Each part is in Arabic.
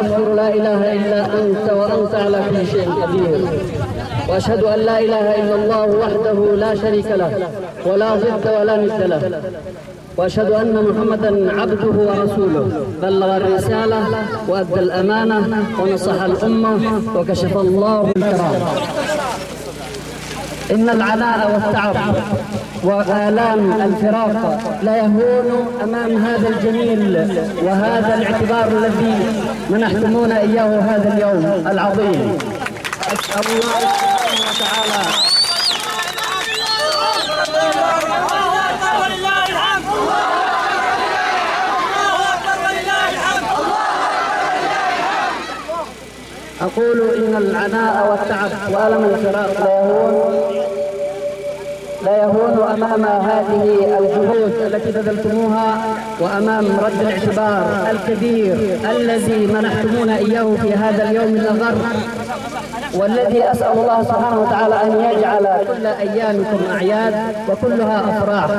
أشهد لا إله إلا أنت وأنت على كل شيء قدير، وأشهد أن لا إله إلا الله وحده لا شريك له ولا ضد ولا ند له، وأشهد أن محمدا عبده ورسوله بلغ الرسالة وأدى الأمانة ونصح الأمة وكشف الله الكرام. إن العناء والتعب وآلام الفراق لا يهون أمام هذا الجميل وهذا الاعتبار الذي منحتمونا إياه هذا اليوم العظيم. أسأل الله سبحانه وتعالى أقول إن العناء والتعب وألم الفراق لا يهون أمام هذه الجهود التي بذلتموها وأمام رد الاعتبار الكبير الذي منحتمونا إياه في هذا اليوم الأغر، والذي أسأل الله سبحانه وتعالى أن يجعل كل أيامكم أعياد وكلها أفراح.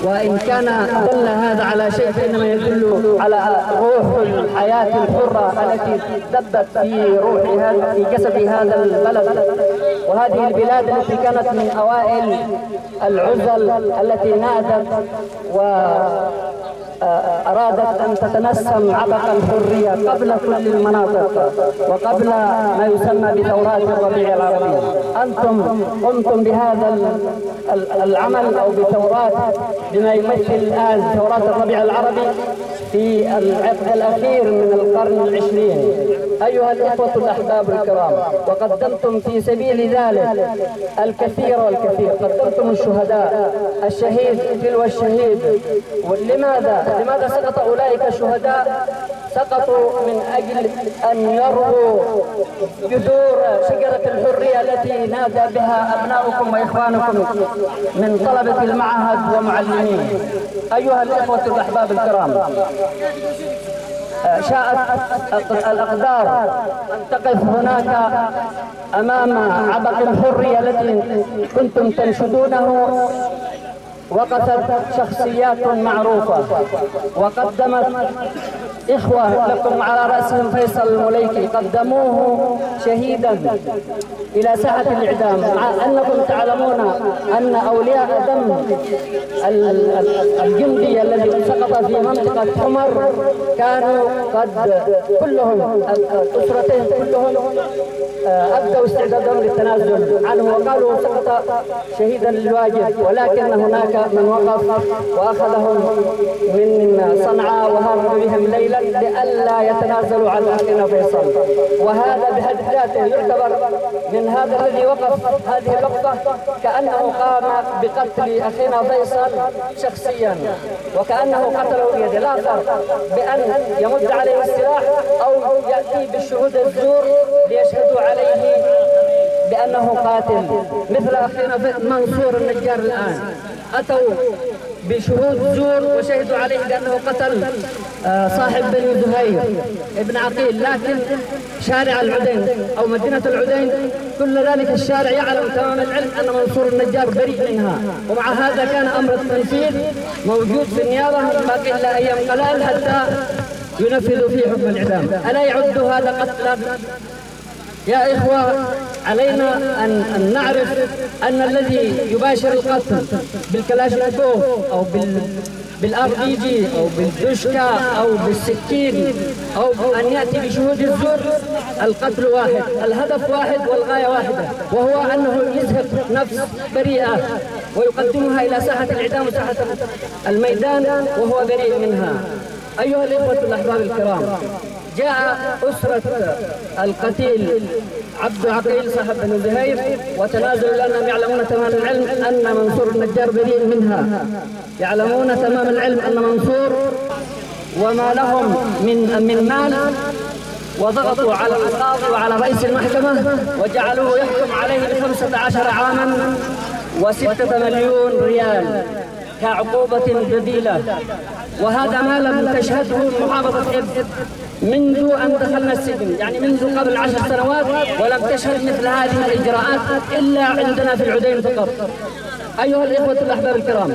وإن كان دل هذا على شيء فإنما يدل على روح الحياة الحرة التي دبت في جسد هذا البلد وهذه البلاد التي كانت من أوائل العزل التي نادت أرادت أن تتنسم عبق الحرية قبل كل المناطق وقبل ما يسمى بثورات الربيع العربي. أنتم قمتم بهذا العمل أو بثورات بما يمثل الآن ثورات الربيع العربي في العقد الأخير من القرن العشرين. أيها الإخوة الأحباب الكرام، وقدمتم في سبيل ذلك الكثير والكثير، قدمتم الشهداء، الشهيد تلو الشهيد. لماذا سقط أولئك الشهداء؟ سقطوا من أجل أن يروا جذور شجرة الحرية التي نادى بها أبناؤكم وإخوانكم من طلبة المعهد ومعلمين. أيها الإخوة الأحباب الكرام، شاءت الأقدار أن تقف هناك أمام عبق الحرية التي كنتم تنشدونه. وقفت شخصيات معروفة وقدمت إخوة لكم على رأسهم فيصل المليكي، قدموه شهيدا إلى ساحة الإعدام، مع أنكم تعلمون أن أولياء دم الجندي الذي سقط في منطقة حمر كانوا قد كلهم الأسرتين كلهم أبدوا استعدادهم للتنازل عنه وقالوا سقط شهيدا للواجب، ولكن هناك من وقف وأخذهم من صنعاء وهرب بهم ليلا لئلا يتنازلوا عن أخينا فيصل. وهذا بحد ذاته يعتبر من هذا الذي وقف هذه الوقفة كأنه قام بقتل أخينا فيصل شخصيا، وكأنه قتله بيده، لا فرق بأن يمد عليه السلاح أو يأتي بالشهود الزور ليشهدوا عليه بأنه قاتل. مثل أخينا منصور النجار الآن أتوا بشهود زور وشهدوا عليه بأنه قتل صاحب بني زهير ابن عقيل، لكن شارع العدين أو مدينة العدين كل ذلك الشارع يعلم تمام العلم أن منصور النجار بريء منها، ومع هذا كان أمر التنفيذ موجود في النيابة باقي إلا أيام قلائل حتى ينفذوا فيه حكم الإعدام. ألا يعد هذا قتلا؟ يا إخوة، علينا أن نعرف أن الذي يباشر القتل بالكلاشينكوف أو بالRPG أو بالدشكا أو بالسكين أو أن يأتي بشهود الزور، القتل واحد، الهدف واحد والغاية واحدة، وهو أنه يزهق نفس بريئة ويقدمها إلى ساحة الإعدام وساحة الميدان وهو بريء منها. أيها الإخوة الأحباب الكرام، جاء أسرة القتيل عبد عقيل صاحب بن زهير وتنازلوا لأنهم يعلمون تمام العلم أن منصور النجار بريء منها، يعلمون تمام العلم أن منصور وما لهم من مال، وضغطوا على القاضي وعلى رئيس المحكمة وجعلوه يحكم عليه ب15 عاما و6 مليون ريال كعقوبة بديلة. وهذا ما لم تشهده محافظة إب منذ أن دخلنا السجن، يعني منذ قبل 10 سنوات، ولم تشهد مثل هذه الإجراءات إلا عندنا في العدين فقط. أيها الإخوة الأحباب الكرام،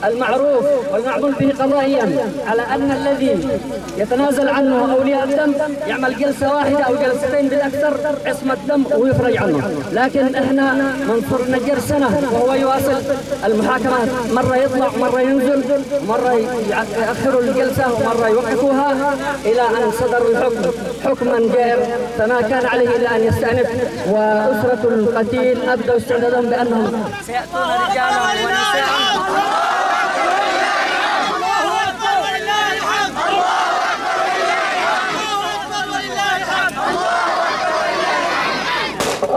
المعروف والمعمول به قضائيا على أن الذي يتنازل عنه أولياء الدم يعمل جلسة واحدة أو جلستين بالأكثر عصمة دم ويفرج عنه، لكن إحنا منصرنا جرسنة وهو يواصل المحاكمات، مرة يطلع ومرة ينزل ومرة يأخروا الجلسة ومرة يوقفوها إلى أن صدر الحكم حكما جائر، فما كان عليه إلا أن يستأنف. وأسرة القتيل أبدوا استعدادهم بأنهم سيأتون رجالا ونساء.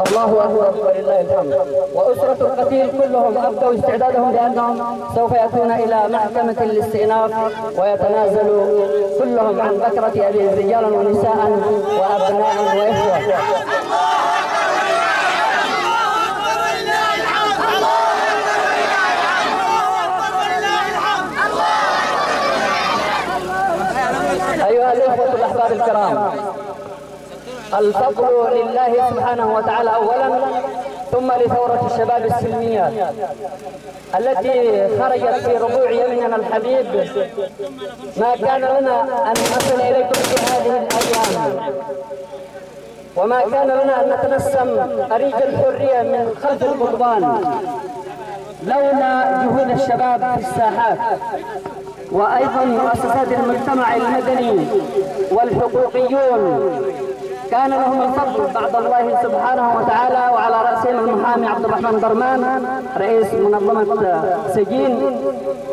الله أكبر ولله الحمد. وأسرة القتيل كلهم أبدوا استعدادهم بأنهم سوف يأتون إلى محكمة الاستئناف ويتنازلوا كلهم عن بكرة أبيهم رجالا ونساء وأبناء وإخوة. أيها الإخوة الأحباب الكرام، الفضل لله سبحانه وتعالى أولا، ثم لثورة الشباب السلمية التي خرجت في ربوع يمننا الحبيب. ما كان لنا أن نصل إليكم في هذه الأيام، وما كان لنا أن نتنسم أريج الحرية من خلف القضبان لولا جهود الشباب في الساحات، وأيضا مؤسسات المجتمع المدني والحقوقيون كان لهم الفضل بعد الله سبحانه وتعالى، وعلى رأسهم المحامي عبد الرحمن درمان رئيس منظمة سجين،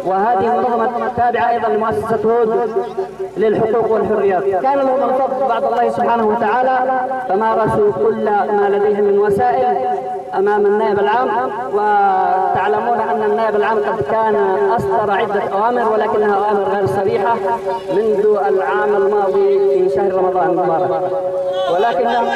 وهذه منظمة تابعة أيضا لمؤسسة هود للحقوق والحريات. كان لهم الفضل بعد الله سبحانه وتعالى، فمارسوا كل ما لديهم من وسائل أمام النائب العام، وتعلمون أن النائب العام قد كان أصدر عدة أوامر ولكنها أوامر غير صريحة منذ العام الماضي في شهر رمضان المبارك، ولكنهم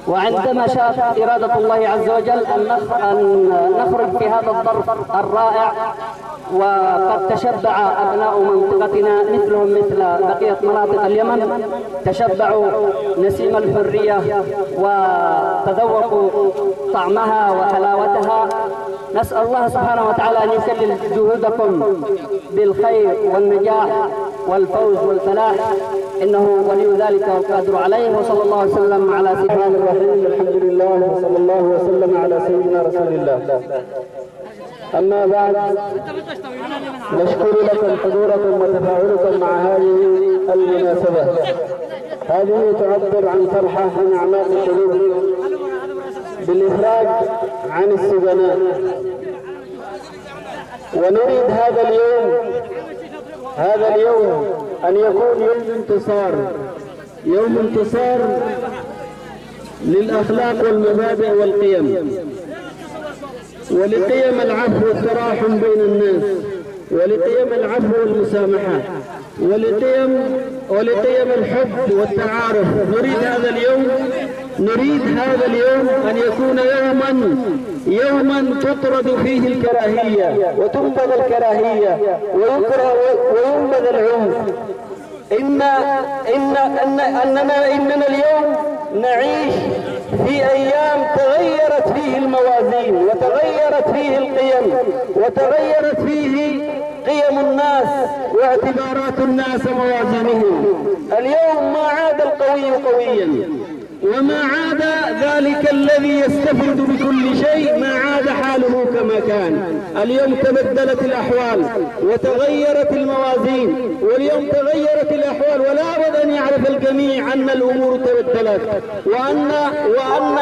وعندما شاءت إرادة الله عز وجل أن نخرج في هذا الظرف الرائع، وقد تشبع أبناء منطقتنا مثلهم مثل بقية مناطق اليمن، تشبعوا نسيم الحرية وتذوقوا طعمها وحلاوتها. نسأل الله سبحانه وتعالى أن يكلل جهودكم بالخير والنجاح والفوز والفلاح، إنه ولي ذلك والقادر عليه. وصلى الله وسلم على سيدنا الرحيم. الحمد لله وصلى الله وسلم على سيدنا رسول الله. أما بعد، نشكر لكم حضوركم وتفاعلكم مع هذه المناسبة. هذه تعبر عن فرحة من أعماق القلوب بالإفراج عن السجناء، ونريد هذا اليوم أن يكون يوم انتصار للأخلاق والمبادئ والقيم، ولقيم العفو والتراحم بين الناس، ولقيم العفو والمسامحة، ولقيم الحب والتعارف. نريد هذا اليوم أن يكون يوما تطرد فيه الكراهية وتنبذ الكراهية وينبذ العنف. إننا اليوم نعيش في أيام تغيرت فيه الموازين، وتغيرت فيه القيم، وتغيرت فيه قيم الناس واعتبارات الناس وموازينهم. اليوم ما عاد القوي قويا، وما عاد ذلك الذي يستفيد بكل شيء، ما عاد حاله كما كان. اليوم تبدلت الأحوال وتغيرت الموازين، واليوم تغيرت الأحوال، ولا بد أن يعرف الجميع أن الأمور تبدلت، وأن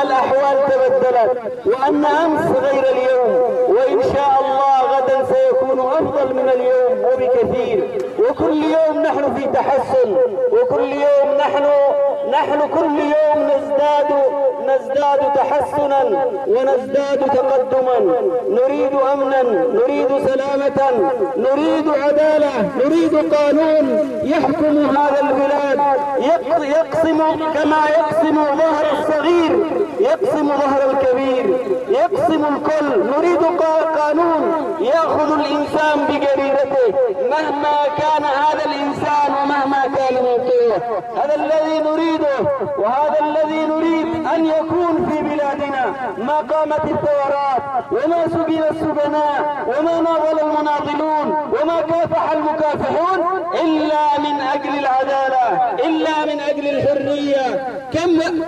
الأحوال تبدلت، وأن أمس غير اليوم، وإن شاء الله غدا سيكون أفضل من اليوم وبكثير. وكل يوم نحن في تحسن، وكل يوم نحن كل يوم نزداد تحسنا ونزداد تقدما. نريد أمنا، نريد سلامة، نريد عدالة، نريد قانون يحكم هذا البلاد، يقسم كما يقسم ظهر الصغير، يقسم ظهر الكبير، يقسم الكل. نريد قانون يأخذ الإنسان بجريرته مهما كان هذا الإنسان ومهما كان موقعه. هذا الذي نريده، وهذا الذي نريد أن يكون في بلادنا. ما قامت الثورات وما سجن السجناء وما ناضل المناضلون وما كافح المكافحون إلا من أجل العدالة، إلا من أجل الحرية.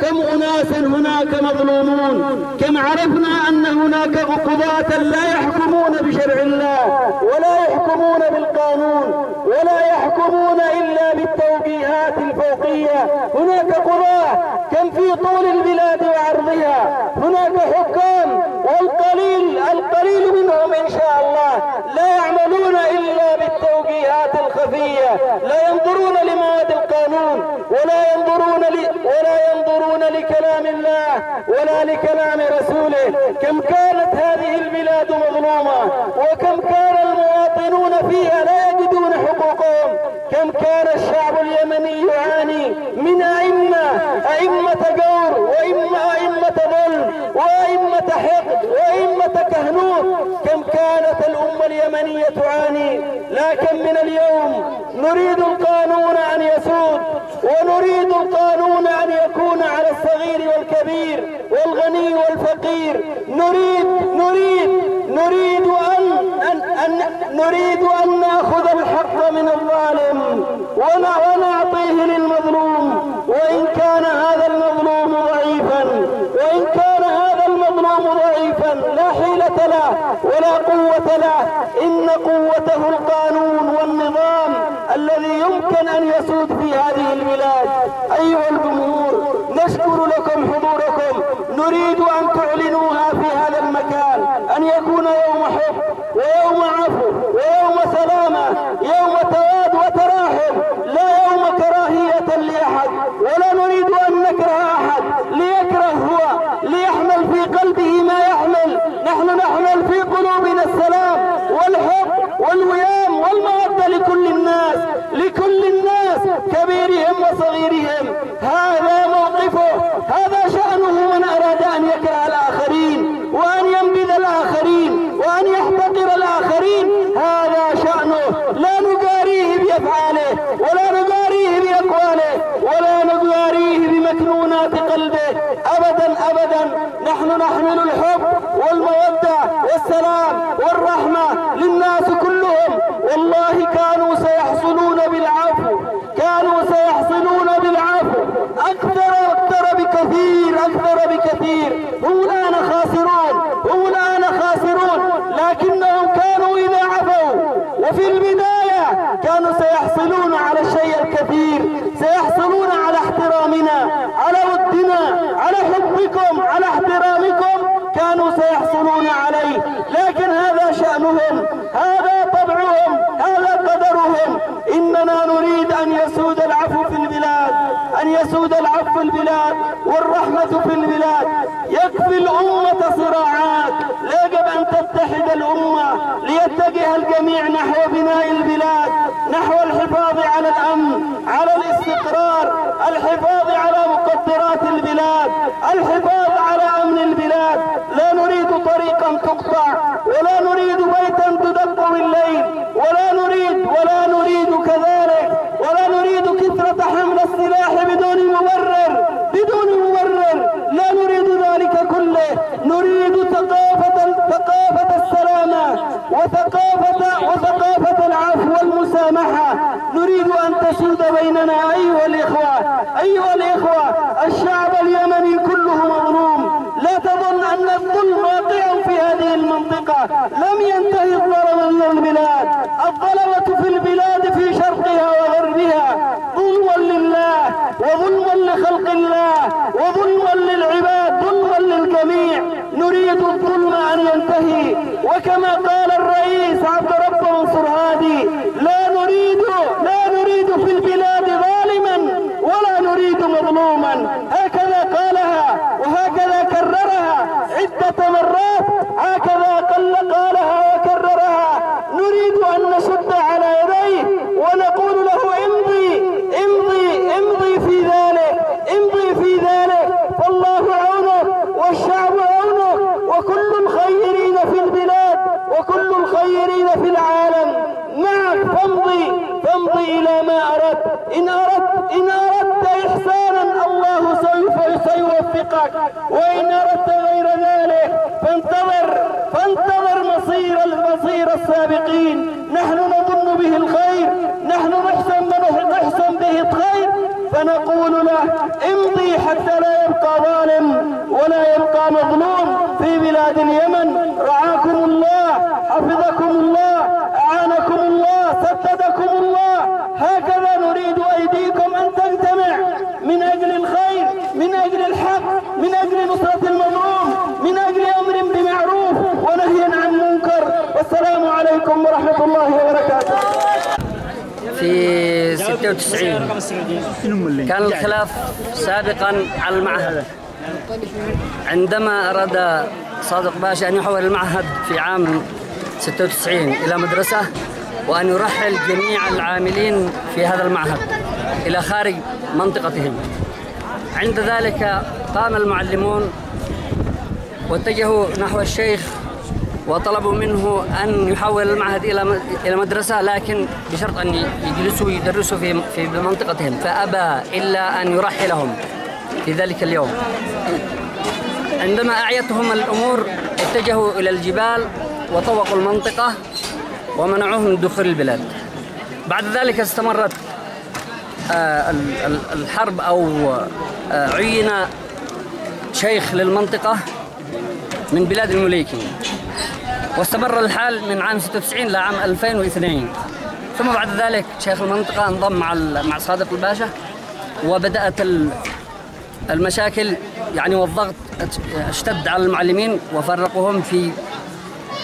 كم أناس هناك مظلومون، كم عرفنا أن هناك قضاة لا يحكمون بشرع الله ولا يحكمون بالقانون ولا يحكمون إلا بالتوجيهات الفوقية. هناك قضاة كم في طول البلاد وعرضها، هناك حكام والقليل منهم إن شاء الله لا يعملون إلا بالتوجيهات الخفية، لا ينظرون لمواد القانون ولا ينظرون لكلام الله ولا لكلام رسوله. كم كانت هذه البلاد مظلومة، وكم كان المواطنون فيها لا يجدون حقوقهم، كم كان الشعب اليمني يعاني من أئمة جور وأئمة ظلم وأئمة حقد وأئمة كهنوت. كم كانت الأمة اليمنية تعاني. لكن من اليوم نريد القانون أن يسود، ونريد القانون أن يكون على الصغير والكبير والغني والفقير. نريد أن نأخذ الحق من الظالم ونعطيه للمظلوم، وإن كان هذا المظلوم ضعيفا لا حيلة له ولا قوة له. إن قوته القانون والنظام الذي يمكن أن يسود في هذه البلاد. أيها الجمهور، نشكر لكم حضوركم. نريد أن تعلنوها في هذا المكان، أن يكون يوم حب ويوم عفو ويوم سلامة، يوم تواد وتراحم، لا يوم كراهية لأحد. ولا نريد أن نكره أحد ليكره هو، ليحمل في قلبه ما يحمل. نحن نحمل في قلوبنا السلام والحب والوئام والمودة لكل الناس كبيرهم وصغيرهم. هذا موقفه، هذا شأنه من أراد أن يكره الآخرين وأن ينبذ الآخرين وأن يحتقر الآخرين. هذا شأنه، لا نجاريه بأفعاله ولا نجاريه بأقواله ولا نجاريه بمكنونات قلبه أبدا. نحن نحمل الحب والمودة والسلام والرحمة للناس كلهم. والله كانوا سيحصلون بالعفو أكثر بكثير. هم الآن خاسرون، لكنهم كانوا إذا عفوا وفي البداية كانوا سيحصلون على الشيء الكثير، سيحصلون على احترامنا، على ودنا، على حبكم، على احترامكم، كانوا سيحصلون عليه. لكن هذا شأنهم، هذا طبعهم، هذا قدرهم. إننا نريد أن يسود العفو في البلاد، أن يسود العفو في البلاد والرحمة في البلاد. يكفي الأمة صراعات، لا يجب أن تتحد الأمة ليتجه الجميع نحو بناء البلاد، نحو الحفاظ على الأمن، على الاستقرار، الحفاظ على مقدرات البلاد، الحفاظ على أمن البلاد. لا نريد طريقا تقطع، ولا نريد بيتا تدق بالليل، ولا نريد كذلك، ولا نريد كثرة حمل السلاح بدون مبرر. لا نريد ذلك كله. نريد ثقافة السلامة وثقافة العفو والمسامحة. نريد أن تسود بيننا أيها الإخوة. الشعب اليمني كله مظلوم. لا تظن أن الظلم واقع في هذه المنطقة. لم ينتهي الظلم من البلاد. الظلمة في البلاد في شرقها وغربها ظلما لله وظلما لخلق الله وظلما للعباد، ظلما للجميع. نريد الظلم أن ينتهي، وكما قال الرئيس عبد رب منصور هادي: لا نريد في البلاد ظالما ولا نريد مظلوما. هكذا قالها وهكذا كررها عدة مرات، هكذا قالها وكررها. نريد أن نشد على يديه ونقول له: امضي في ذلك، فالله عونك وكل الخيرين في البلاد وكل الخيرين في العالم معك، فامضي إلى ما أردت. إن أردت إحسانا الله سيوفقك، وإن أردت غير ذلك فانتظر مصير السابقين. نحن نظن به الخير، نحن نحسن به الخير، فنقول له امضي حتى لا يبقى ظالم ولا يبقى مظلوم في بلاد اليمن. رعاكم الله، حفظكم الله، أعانكم الله، سددكم الله. هكذا نريد أيديكم أن تجتمع من أجل الخير، من أجل الحق، من أجل نصرة المظلوم، من أجل أمر بمعروف ونهي عن منكر. والسلام عليكم ورحمة الله وبركاته. في 96 كان الخلاف سابقا على المعهد، عندما أراد صادق باشا أن يحول المعهد في عام 96 إلى مدرسة، وأن يرحل جميع العاملين في هذا المعهد إلى خارج منطقتهم. عند ذلك قام المعلمون واتجهوا نحو الشيخ وطلبوا منه أن يحول المعهد إلى مدرسة، لكن بشرط أن يجلسوا يدرسوا في منطقتهم، فأبى إلا أن يرحلهم في ذلك اليوم. عندما أعيتهم الأمور اتجهوا إلى الجبال وطوقوا المنطقة ومنعوهم من دخول البلاد. بعد ذلك استمرت الحرب، أو عين شيخ للمنطقة من بلاد المليكي، واستمر الحال من عام 96 إلى عام 2002. ثم بعد ذلك شيخ المنطقة انضم مع صادق الباشا، وبدأت المشاكل والضغط اشتد على المعلمين وفرقوهم في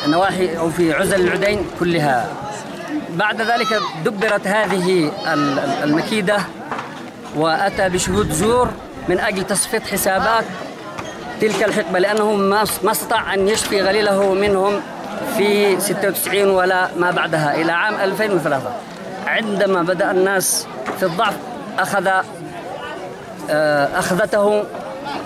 نواحي أو في عزل العدين كلها. بعد ذلك دبرت هذه المكيدة، وأتى بشهود زور من أجل تصفية حسابات تلك الحقبة، لأنه ما استطاع أن يشفي غليله منهم في 96 ولا ما بعدها إلى عام 2003. عندما بدأ الناس في الضعف أخذته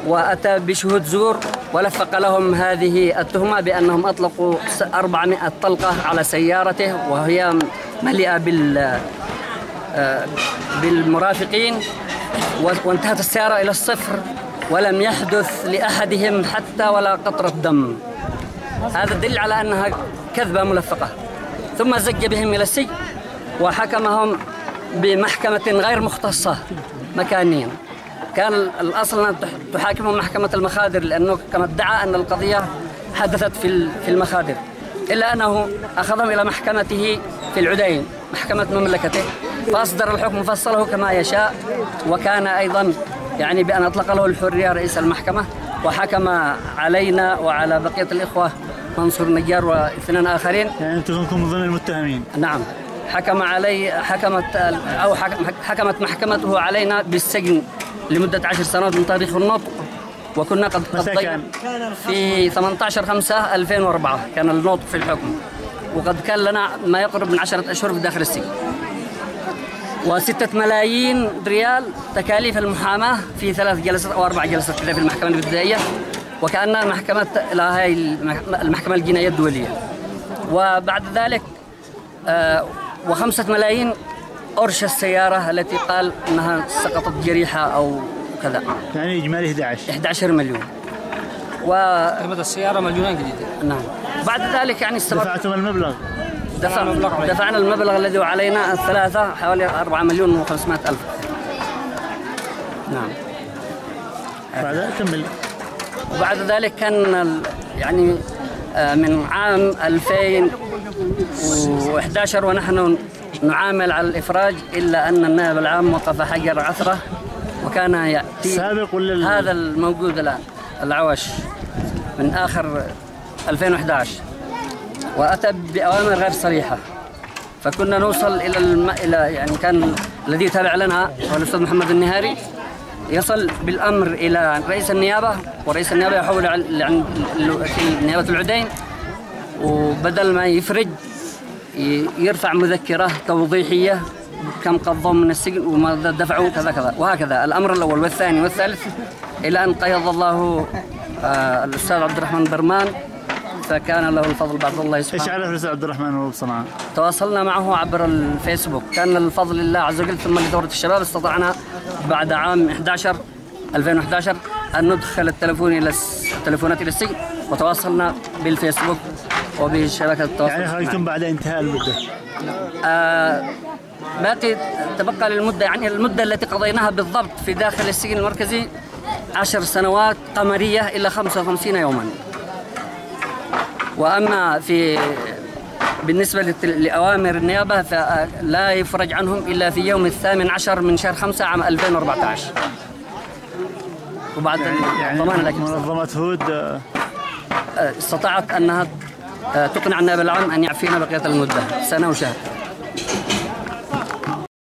وأتى بشهود زور ولفق لهم هذه التهمة بأنهم أطلقوا 400 طلقة على سيارته، وهي مليئة بالمرافقين، وانتهت السيارة إلى الصفر، ولم يحدث لأحدهم حتى ولا قطرة دم. هذا دليل على أنها كذبة ملفقة. ثم زج بهم إلى السجن وحكمهم بمحكمة غير مختصة مكانيا. كان الأصل أن تحاكمهم محكمة المخادر، لأنه كما ادعى أن القضية حدثت في المخادر، إلا أنه أخذهم إلى محكمته في العدين، محكمة مملكته، فأصدر الحكم فصله كما يشاء. وكان أيضا بأن أطلق له الحرية رئيس المحكمة، وحكم علينا وعلى بقية الإخوة منصور نجار واثنين آخرين. أنتم كنتم ضمن المتهمين؟ نعم. حكمت محكمته علينا بالسجن لمدة 10 سنوات من تاريخ النطق، وكنا قد ضيعنا في 18/5/2004 كان النطق في الحكم، وقد كان لنا ما يقرب من 10 أشهر في داخل السجن، و6 ملايين ريال تكاليف المحاماة في 3 جلسات أو 4 جلسات في المحكمة الابتدائية، وكأنها المحكمة الجنائية الدولية. وبعد ذلك 5 ملايين قرش السيارة التي قال أنها سقطت جريحة أو كذا، يعني إجمالي 11 مليون. قيمة السيارة مليونين جديدة. نعم. بعد ذلك دفعتم المبلغ؟ دفعنا المبلغ الذي علينا الثلاثة حوالي 4,500,000. نعم. بعد كمل. وبعد ذلك كان من عام 2011 ونحن نعامل على الإفراج، إلا أن النائب العام وقف حجر عثرة، وكان يأتي هذا الموجود الآن العوش من آخر 2011، وأتى بأوامر غير صريحة. فكنا نوصل إلى كان الذي يتابع لنا هو الأستاذ محمد النهاري، يصل بالأمر إلى رئيس النيابة، ورئيس النيابة يحول عن نيابة العدين، وبدل ما يفرج يرفع مذكرة توضيحية كم قضوا من السجن وما دفعوا كذا كذا، وهكذا الأمر الأول والثاني والثالث، إلى أن قيض الله الأستاذ عبد الرحمن برمان، فكان له الفضل بعد الله سبحانه. ايش عرف الأستاذ عبد الرحمن وهو بصنعاء؟ تواصلنا معه عبر الفيسبوك، كان الفضل لله عز وجل، ثم لدورة الشباب استطعنا بعد عام 2011 أن ندخل التلفونات إلى السجن، وتواصلنا بالفيسبوك وبشبكة التواصل. يعني خرجتم بعد انتهاء المدة؟ تبقى للمدة، يعني المدة التي قضيناها بالضبط في داخل السجن المركزي 10 سنوات قمرية إلى 55 يوما. وأما بالنسبة لأوامر النيابة فلا يفرج عنهم إلا في يوم 18 من شهر 5 عام 2014. وبعد يعني منظمة هود استطاعت أنها تقنع النائب العام أن يعفينا بقية المدة سنة وشهر.